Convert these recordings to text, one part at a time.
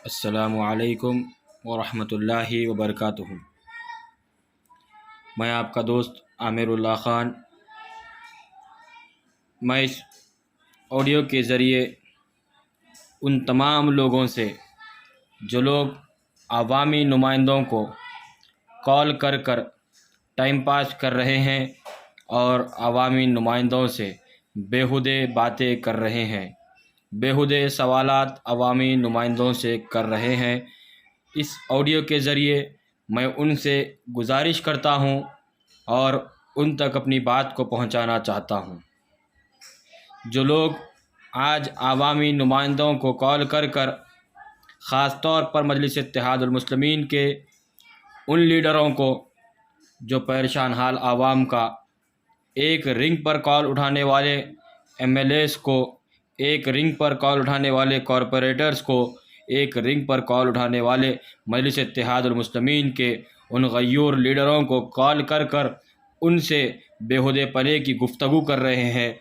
السلام علیکم ورحمۃ اللہ وبرکاتہ۔ میں آپ کا دوست عامر اللہ خان۔ میں اس آڈیو کے ذریعے ان تمام لوگوں سے جو لوگ عوامی نمائندوں کو کال کر کر ٹائم پاس کر رہے ہیں اور عوامی نمائندوں سے بیہودے باتیں کر رہے ہیں، بیہودے سوالات عوامی نمائندوں سے کر رہے ہیں، اس آڈیو کے ذریعے میں ان سے گزارش کرتا ہوں اور ان تک اپنی بات کو پہنچانا چاہتا ہوں۔ جو لوگ آج عوامی نمائندوں کو کال کر کر خاص طور پر مجلس اتحاد المسلمین کے ان لیڈروں کو جو پریشان حال عوام کا، ایک رنگ پر کال اٹھانے والے ایم ایل ایز کو، ایک رنگ پر کال اٹھانے والے کارپوریٹرز کو، ایک رنگ پر کال اٹھانے والے مجلس اتحاد المسلمین کے ان غیور لیڈروں کو کال کر کر ان سے بیہودے پنے کی گفتگو کر رہے ہیں،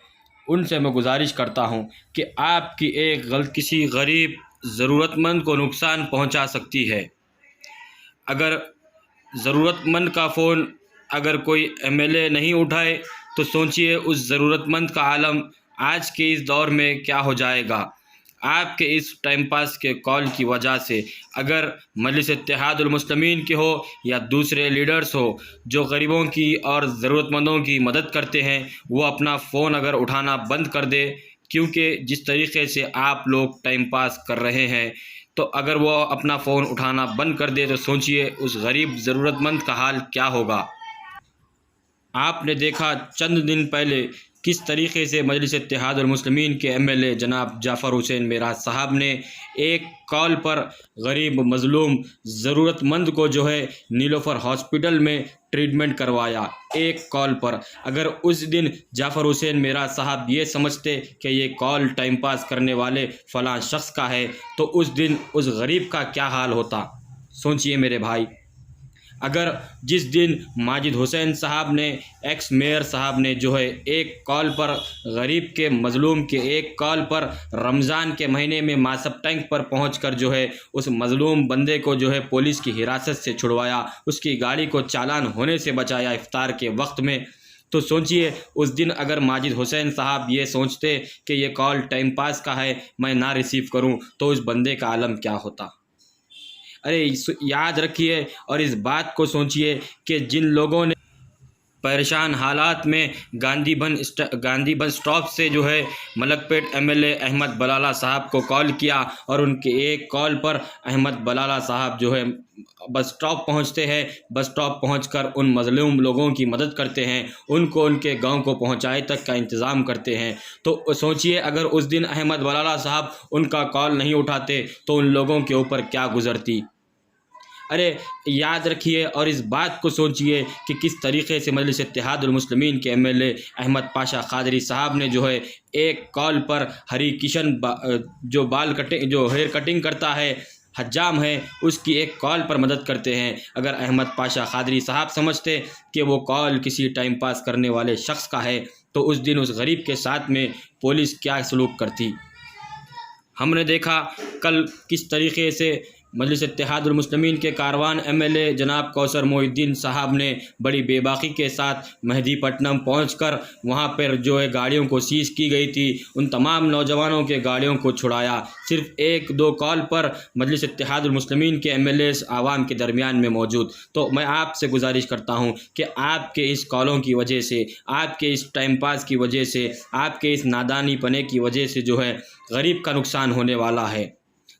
ان سے میں گزارش کرتا ہوں کہ آپ کی ایک کسی غریب ضرورت مند کو نقصان پہنچا سکتی ہے۔ اگر ضرورت مند کا فون اگر کوئی ایم ایل اے نہیں اٹھائے تو سوچئے اس ضرورت مند کا عالم آج کے اس دور میں کیا ہو جائے گا۔ آپ کے اس ٹائم پاس کے کال کی وجہ سے اگر مجلس اتحاد المسلمین کے ہو یا دوسرے لیڈرز ہو جو غریبوں کی اور ضرورت مندوں کی مدد کرتے ہیں، وہ اپنا فون اگر اٹھانا بند کر دے، کیونکہ جس طریقے سے آپ لوگ ٹائم پاس کر رہے ہیں، تو اگر وہ اپنا فون اٹھانا بند کر دے تو سوچئے اس غریب ضرورت مند کا حال کیا ہوگا۔ آپ نے دیکھا چند دن پہلے کس طریقے سے مجلس اتحاد المسلمین کے ایم ایل اے جناب جعفر حسین معراج صاحب نے ایک کال پر غریب مظلوم ضرورت مند کو جو ہے نیلوفر ہاسپٹل میں ٹریٹمنٹ کروایا، ایک کال پر۔ اگر اس دن جعفر حسین معراج صاحب یہ سمجھتے کہ یہ کال ٹائم پاس کرنے والے فلاں شخص کا ہے تو اس دن اس غریب کا کیا حال ہوتا، سوچئے میرے بھائی۔ اگر جس دن ماجد حسین صاحب نے، ایکس میئر صاحب نے جو ہے ایک کال پر غریب کے مظلوم کے ایک کال پر رمضان کے مہینے میں ماسب ٹینک پر پہنچ کر جو ہے اس مظلوم بندے کو جو ہے پولیس کی حراست سے چھڑوایا، اس کی گاڑی کو چالان ہونے سے بچایا افطار کے وقت میں، تو سوچئے اس دن اگر ماجد حسین صاحب یہ سوچتے کہ یہ کال ٹائم پاس کا ہے، میں نہ ریسیو کروں، تو اس بندے کا عالم کیا ہوتا۔ ارے یاد رکھیے اور اس بات کو سوچئے کہ جن لوگوں نے پریشان حالات میں گاندھی بن سٹاپ سے جو ہے ملک پیٹ ایم ایل اے احمد بلالہ صاحب کو کال کیا اور ان کے ایک کال پر احمد بلالہ صاحب جو ہے بس سٹاپ پہنچتے ہیں، بس سٹاپ پہنچ کر ان مظلوم لوگوں کی مدد کرتے ہیں، ان کو ان کے گاؤں کو پہنچائے تک کا انتظام کرتے ہیں۔ تو سوچئے اگر اس دن احمد بلالہ صاحب ان کا کال نہیں اٹھاتے تو ان لوگوں کے اوپر کیا گزرتی۔ ارے یاد رکھیے اور اس بات کو سوچئے کہ کس طریقے سے مجلس اتحاد المسلمین کے M L A Ahmed Pasha Quadri صاحب نے جو ہے ایک کال پر ہری کشن جو ہیئر کٹنگ کرتا ہے، حجام ہے، اس کی ایک کال پر مدد کرتے ہیں۔ اگر احمد پاشا قادری صاحب سمجھتے کہ وہ کال کسی ٹائم پاس کرنے والے شخص کا ہے تو اس دن اس غریب کے ساتھ میں پولیس کیا سلوک کرتی۔ ہم نے دیکھا کل کس طریقے سے مجلس اتحاد المسلمین کے کاروان ایم ایل اے جناب کوثر محی الدین صاحب نے بڑی بے باکی کے ساتھ مہدی پٹنم پہنچ کر وہاں پر جو ہے گاڑیوں کو سیز کی گئی تھی، ان تمام نوجوانوں کے گاڑیوں کو چھڑایا۔ صرف ایک دو کال پر مجلس اتحاد المسلمین کے ایم ایل ایز عوام کے درمیان میں موجود۔ تو میں آپ سے گزارش کرتا ہوں کہ آپ کے اس کالوں کی وجہ سے، آپ کے اس ٹائم پاس کی وجہ سے، آپ کے اس نادانی پنے کی وجہ سے جو ہے غریب کا نقصان ہونے والا ہے،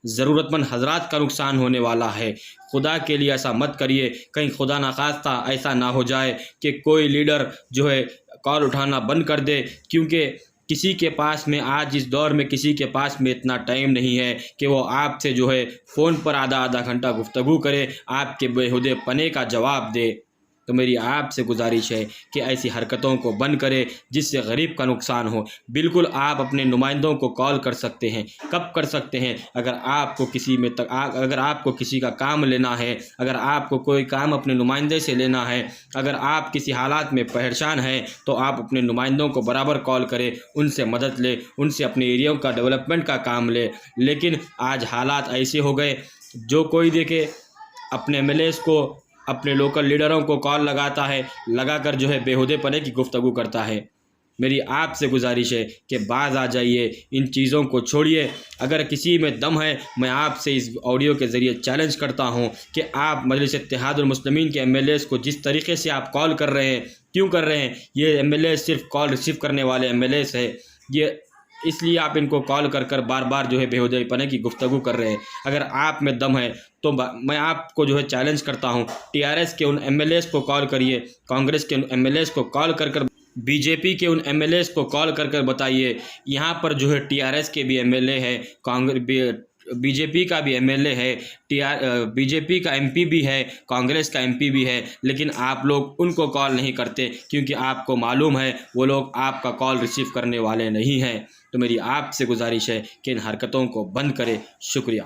ضرورت مند حضرات کا نقصان ہونے والا ہے۔ خدا کے لیے ایسا مت کریے، کہیں خدا نخواستہ ایسا نہ ہو جائے کہ کوئی لیڈر جو ہے کال اٹھانا بند کر دے، کیونکہ کسی کے پاس میں آج اس دور میں کسی کے پاس میں اتنا ٹائم نہیں ہے کہ وہ آپ سے جو ہے فون پر آدھا گھنٹہ گفتگو کرے، آپ کے بیہودے پنے کا جواب دے۔ تو میری آپ سے گزارش ہے کہ ایسی حرکتوں کو بند کرے جس سے غریب کا نقصان ہو۔ بالکل آپ اپنے نمائندوں کو کال کر سکتے ہیں، کب کر سکتے ہیں؟ اگر آپ کو کسی کا کام لینا ہے، اگر آپ کو کوئی کام اپنے نمائندے سے لینا ہے، اگر آپ کسی حالات میں پریشان ہیں تو آپ اپنے نمائندوں کو برابر کال کریں، ان سے مدد لیں، ان سے اپنے ایریوں کا ڈیولپمنٹ کا کام لیں۔ لیکن آج حالات ایسے ہو گئے جو کوئی دیکھے اپنے ایم ایل ایز کو، اپنے لوکل لیڈروں کو کال لگاتا ہے، لگا کر جو ہے بیہودے پنے کی گفتگو کرتا ہے۔ میری آپ سے گزارش ہے کہ باز آ جائیے، ان چیزوں کو چھوڑیے۔ اگر کسی میں دم ہے، میں آپ سے اس آڈیو کے ذریعے چیلنج کرتا ہوں کہ آپ مجلس اتحاد المسلمین کے ایم ایل ایز کو جس طریقے سے آپ کال کر رہے ہیں، کیوں کر رہے ہیں؟ یہ ایم ایل ایز صرف کال ریسیو کرنے والے ایم ایل ایز ہے، یہ اس لیے آپ ان کو کال کر کر بار بار جو ہے بیہودے پنے کی گفتگو کر رہے ہیں۔ اگر آپ میں دم ہے تو میں آپ کو جو ہے چیلنج کرتا ہوں، ٹی آر ایس کے ان ایم ایل ایز کو کال کریے، کانگریس کے ان ایم ایل ایز کو کال کر کر، بی جے پی کے ان ایم ایل ایز کو کال کر کر بتائیے یہاں پر جو ہے ٹی آر ایس کے بھی ایم ایل اے ہے، بی جے پی کا بھی ایم ایل اے ہے، بی جے پی کا ایم پی بھی ہے، کانگریس کا ایم پی بھی ہے، لیکن آپ لوگ ان کو کال نہیں کرتے کیونکہ آپ کو معلوم ہے وہ لوگ آپ کا کال ریسیو کرنے والے نہیں ہیں۔ تو میری آپ سے گزارش ہے کہ ان حرکتوں کو بند کرے۔ شکریہ۔